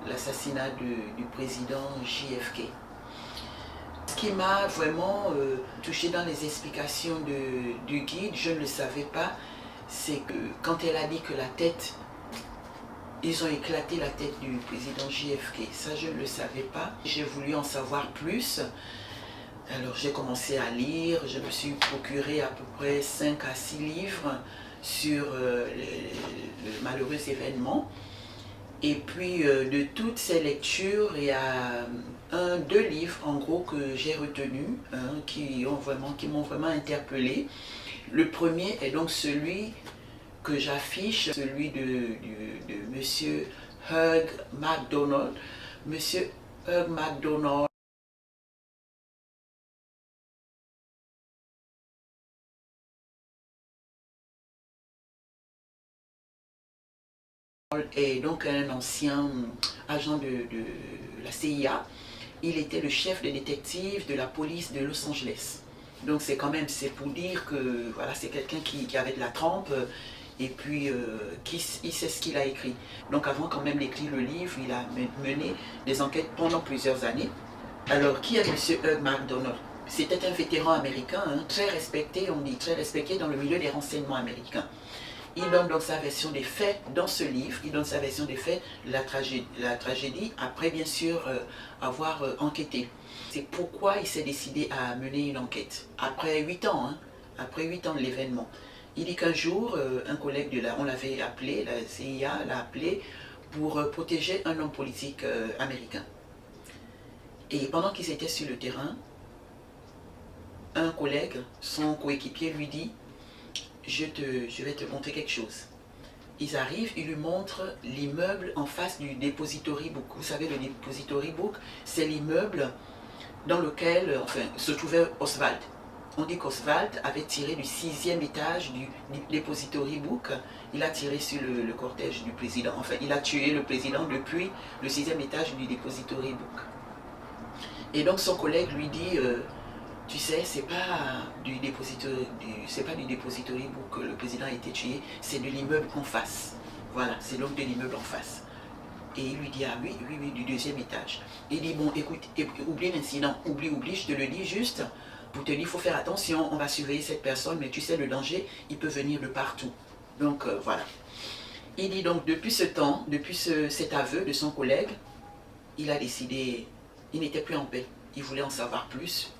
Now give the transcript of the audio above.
l'assassinat du président JFK. Ce qui m'a vraiment touché dans les explications du guide, je ne le savais pas, c'est que quand elle a dit que ils ont éclaté la tête du président JFK, ça je ne le savais pas. J'ai voulu en savoir plus. Alors j'ai commencé à lire, je me suis procuré à peu près 5 à 6 livres sur le malheureux événement. Et puis de toutes ces lectures, il y a deux livres en gros que j'ai retenus, qui m'ont vraiment interpellé. Le premier est donc celui que j'affiche, celui de Monsieur Hugh MacDonald. Monsieur Hugh MacDonald est donc un ancien agent de la CIA. Il était le chef des détectives de la police de Los Angeles. Donc c'est pour dire que voilà, c'est quelqu'un qui avait de la trempe et puis il sait ce qu'il a écrit. Donc avant quand même d'écrire le livre, il a mené des enquêtes pendant plusieurs années. Alors qui est M. Hugh MacDonald? C'était un vétéran américain, très respecté, on dit très respecté dans le milieu des renseignements américains. Il donne donc sa version des faits dans ce livre, il donne sa version des faits de la tragédie après bien sûr avoir enquêté. C'est pourquoi il s'est décidé à mener une enquête, après 8 ans, après 8 ans de l'événement. Il dit qu'un jour, un collègue on l'avait appelé, la CIA l'a appelé pour protéger un homme politique américain. Et pendant qu'ils étaient sur le terrain, un collègue, son coéquipier lui dit je vais te montrer quelque chose. Ils arrivent, ils lui montrent l'immeuble en face du Depository Book. Vous savez, le Depository Book, c'est l'immeuble dans lequel se trouvait Oswald. On dit qu'Oswald avait tiré du 6e étage du Depository Book. Il a tiré sur le cortège du président. Enfin, il a tué le président depuis le 6e étage du Depository Book. Et donc son collègue lui dit tu sais, c'est pas du Depository Book que le président a été tué, c'est de l'immeuble en face. Voilà, c'est donc de l'immeuble en face. Et il lui dit, ah oui, du 2e étage. Il dit, bon, écoute, oublie l'incident, oublie, je te le dis juste pour te dire, il faut faire attention, on va surveiller cette personne, mais tu sais, le danger, il peut venir de partout. Donc, voilà. Il dit donc, depuis ce temps, depuis cet aveu de son collègue, il a décidé, il n'était plus en paix. Il voulait en savoir plus.